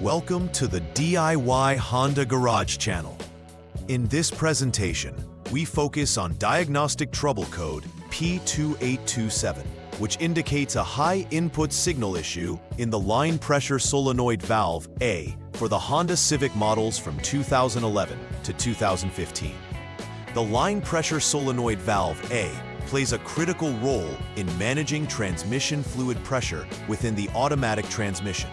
Welcome to the DIY Honda Garage channel. In this presentation, we focus on Diagnostic Trouble Code P2827, which indicates a high input signal issue in the line pressure solenoid valve A for the Honda Civic models from 2011 to 2015. The line pressure solenoid valve A plays a critical role in managing transmission fluid pressure within the automatic transmission.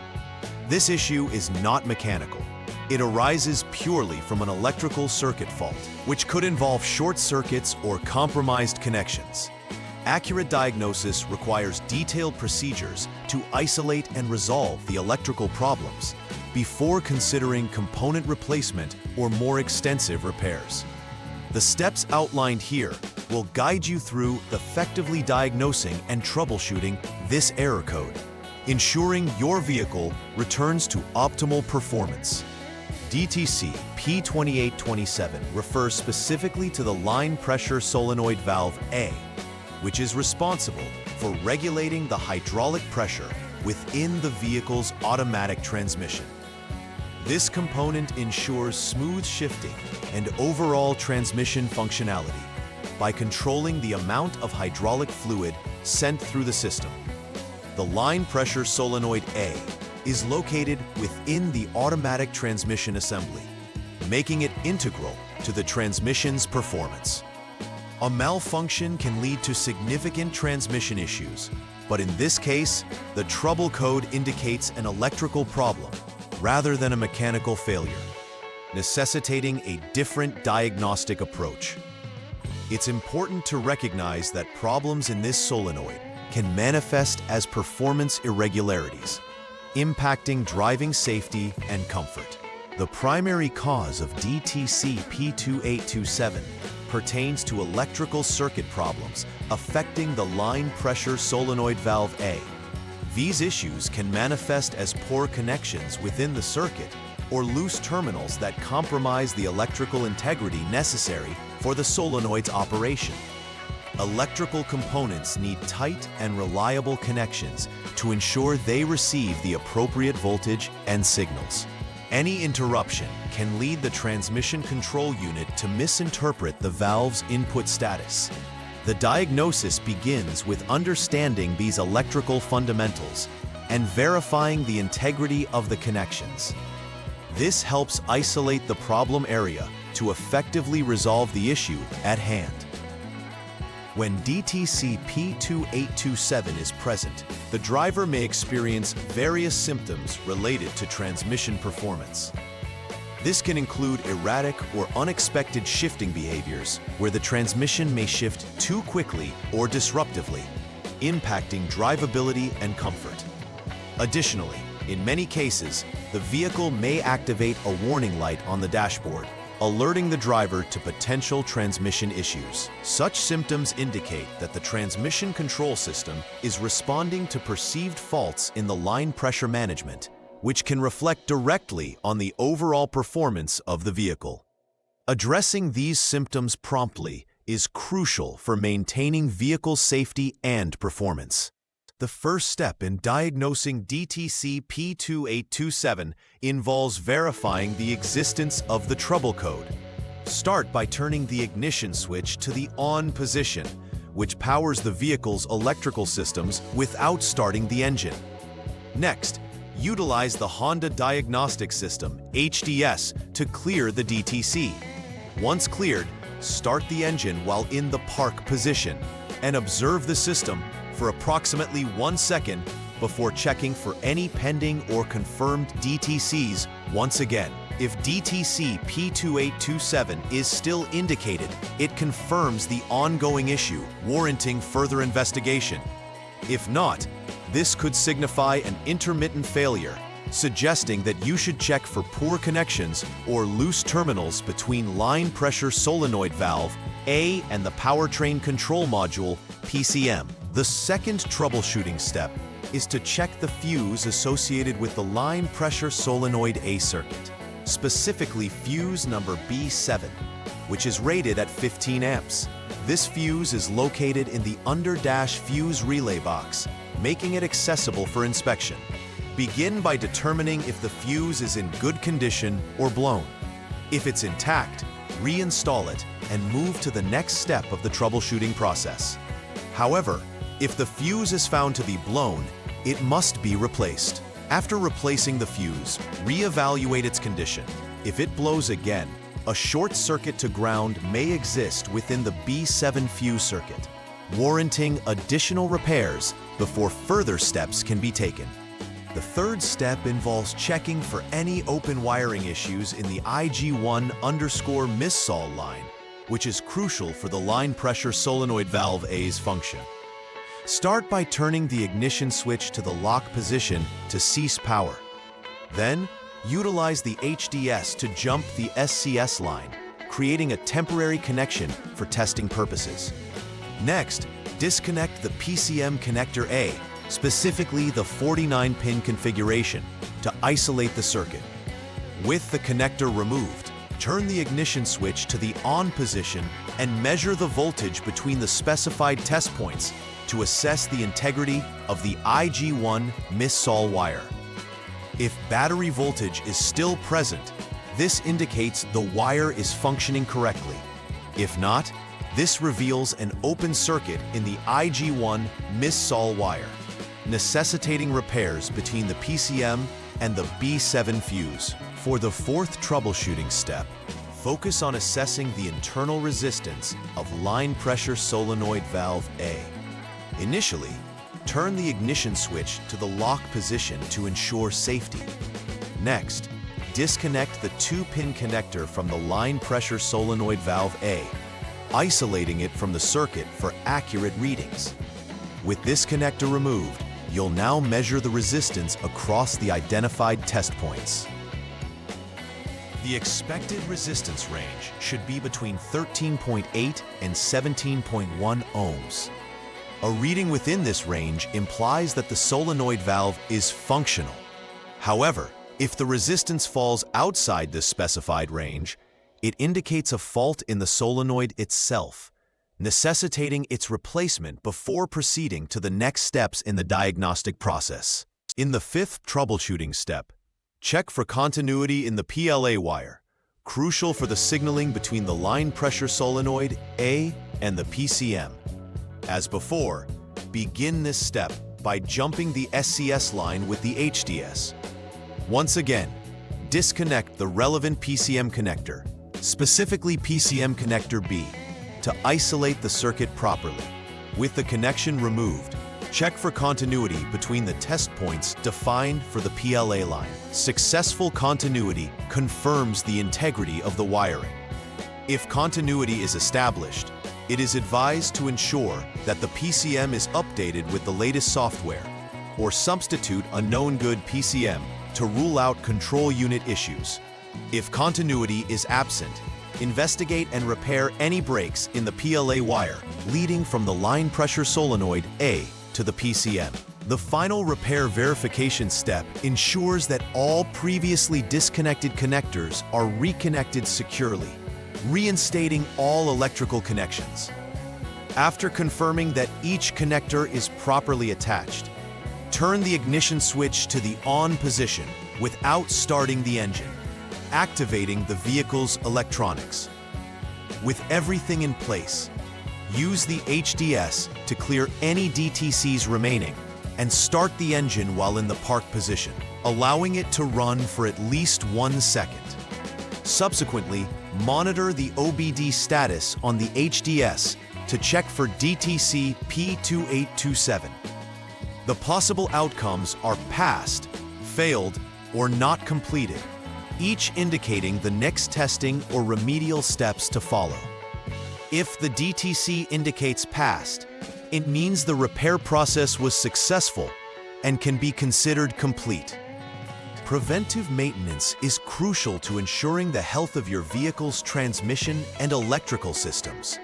This issue is not mechanical. It arises purely from an electrical circuit fault, which could involve short circuits or compromised connections. Accurate diagnosis requires detailed procedures to isolate and resolve the electrical problems before considering component replacement or more extensive repairs. The steps outlined here will guide you through effectively diagnosing and troubleshooting this error code, ensuring your vehicle returns to optimal performance. DTC P2827 refers specifically to the line pressure solenoid valve A, which is responsible for regulating the hydraulic pressure within the vehicle's automatic transmission. This component ensures smooth shifting and overall transmission functionality by controlling the amount of hydraulic fluid sent through the system. The line pressure solenoid A is located within the automatic transmission assembly, making it integral to the transmission's performance. A malfunction can lead to significant transmission issues, but in this case, the trouble code indicates an electrical problem rather than a mechanical failure, necessitating a different diagnostic approach. It's important to recognize that problems in this solenoid can manifest as performance irregularities, impacting driving safety and comfort. The primary cause of DTC P2827 pertains to electrical circuit problems affecting the line pressure solenoid valve A. These issues can manifest as poor connections within the circuit or loose terminals that compromise the electrical integrity necessary for the solenoid's operation. Electrical components need tight and reliable connections to ensure they receive the appropriate voltage and signals. Any interruption can lead the transmission control unit to misinterpret the valve's input status. The diagnosis begins with understanding these electrical fundamentals and verifying the integrity of the connections. This helps isolate the problem area to effectively resolve the issue at hand. When DTC P2827 is present, the driver may experience various symptoms related to transmission performance. This can include erratic or unexpected shifting behaviors where the transmission may shift too quickly or disruptively, impacting drivability and comfort. Additionally, in many cases, the vehicle may activate a warning light on the dashboard, alerting the driver to potential transmission issues. Such symptoms indicate that the transmission control system is responding to perceived faults in the line pressure management, which can reflect directly on the overall performance of the vehicle. Addressing these symptoms promptly is crucial for maintaining vehicle safety and performance. The first step in diagnosing DTC P2827 involves verifying the existence of the trouble code. Start by turning the ignition switch to the on position, which powers the vehicle's electrical systems without starting the engine. Next, utilize the Honda Diagnostic System, HDS, to clear the DTC. Once cleared, start the engine while in the park position and observe the system for approximately 1 second before checking for any pending or confirmed DTCs. Once again, if DTC P2827 is still indicated, it confirms the ongoing issue, warranting further investigation. If not, this could signify an intermittent failure, suggesting that you should check for poor connections or loose terminals between line pressure solenoid valve A and the powertrain control module, PCM. The second troubleshooting step is to check the fuse associated with the line pressure solenoid A circuit, specifically fuse number B7, which is rated at 15 amps. This fuse is located in the under-dash fuse relay box, making it accessible for inspection. Begin by determining if the fuse is in good condition or blown. If it's intact, reinstall it and move to the next step of the troubleshooting process. However, if the fuse is found to be blown, it must be replaced. After replacing the fuse, re-evaluate its condition. If it blows again, a short circuit to ground may exist within the B7 fuse circuit, warranting additional repairs before further steps can be taken. The third step involves checking for any open wiring issues in the IG1_MISSOL line, which is crucial for the line pressure solenoid valve A's function. Start by turning the ignition switch to the lock position to cease power. Then, utilize the HDS to jump the SCS line, creating a temporary connection for testing purposes. Next, disconnect the PCM connector A, specifically the 49-pin configuration, to isolate the circuit. With the connector removed, turn the ignition switch to the on position and measure the voltage between the specified test points to assess the integrity of the IG1_MISSOL wire. If battery voltage is still present, this indicates the wire is functioning correctly. If not, this reveals an open circuit in the IG1_MISSOL wire, necessitating repairs between the PCM and the B7 fuse. For the fourth troubleshooting step, focus on assessing the internal resistance of line pressure solenoid valve A. Initially, turn the ignition switch to the lock position to ensure safety. Next, disconnect the 2-pin connector from the line pressure solenoid valve A, isolating it from the circuit for accurate readings. With this connector removed, you'll now measure the resistance across the identified test points. The expected resistance range should be between 13.8 and 17.1 ohms. A reading within this range implies that the solenoid valve is functional. However, if the resistance falls outside this specified range, it indicates a fault in the solenoid itself, necessitating its replacement before proceeding to the next steps in the diagnostic process. In the fifth troubleshooting step, check for continuity in the PLA wire, crucial for the signaling between the line pressure solenoid A and the PCM. As before, begin this step by jumping the SCS line with the HDS. Once again, disconnect the relevant PCM connector, specifically PCM connector B, to isolate the circuit properly. With the connection removed, check for continuity between the test points defined for the PLA line. Successful continuity confirms the integrity of the wiring. If continuity is established, it is advised to ensure that the PCM is updated with the latest software, or substitute a known good PCM to rule out control unit issues. If continuity is absent, investigate and repair any breaks in the PLA wire leading from the line pressure solenoid A to the PCM. The final repair verification step ensures that all previously disconnected connectors are reconnected securely, reinstating all electrical connections. After confirming that each connector is properly attached, turn the ignition switch to the on position without starting the engine, activating the vehicle's electronics. With everything in place, use the HDS to clear any DTCs remaining and start the engine while in the park position, allowing it to run for at least 1 second. Subsequently, monitor the OBD status on the HDS to check for DTC P2827. The possible outcomes are passed, failed, or not completed, each indicating the next testing or remedial steps to follow. If the DTC indicates passed, it means the repair process was successful and can be considered complete. Preventive maintenance is crucial to ensuring the health of your vehicle's transmission and electrical systems.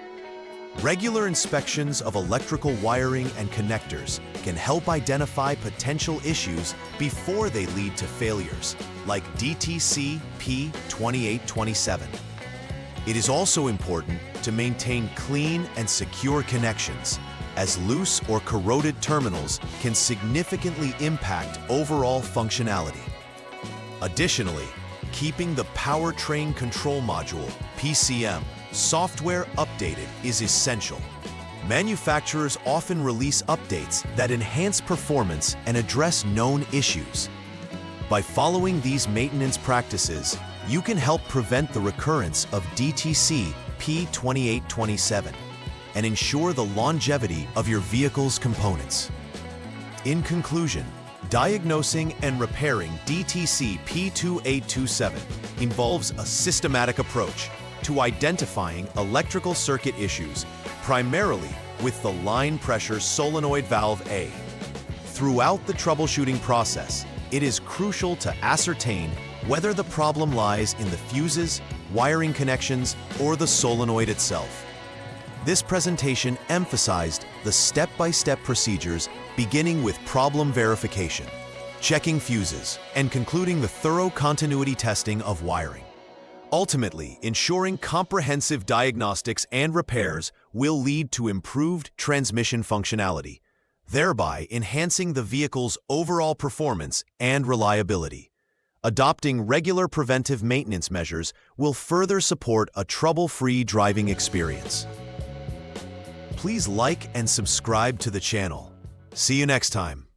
Regular inspections of electrical wiring and connectors can help identify potential issues before they lead to failures, like DTC P2827. It is also important to maintain clean and secure connections, as loose or corroded terminals can significantly impact overall functionality. Additionally, keeping the powertrain control module, PCM, software updated is essential. Manufacturers often release updates that enhance performance and address known issues. By following these maintenance practices, you can help prevent the recurrence of DTC P2827 and ensure the longevity of your vehicle's components. In conclusion, diagnosing and repairing DTC P2827 involves a systematic approach to identifying electrical circuit issues, primarily with the line pressure solenoid valve A. Throughout the troubleshooting process, it is crucial to ascertain whether the problem lies in the fuses, wiring connections, or the solenoid itself. This presentation emphasized the step-by-step procedures, beginning with problem verification, checking fuses, and concluding the thorough continuity testing of wiring. Ultimately, ensuring comprehensive diagnostics and repairs will lead to improved transmission functionality, thereby enhancing the vehicle's overall performance and reliability. Adopting regular preventive maintenance measures will further support a trouble-free driving experience. Please like and subscribe to the channel. See you next time.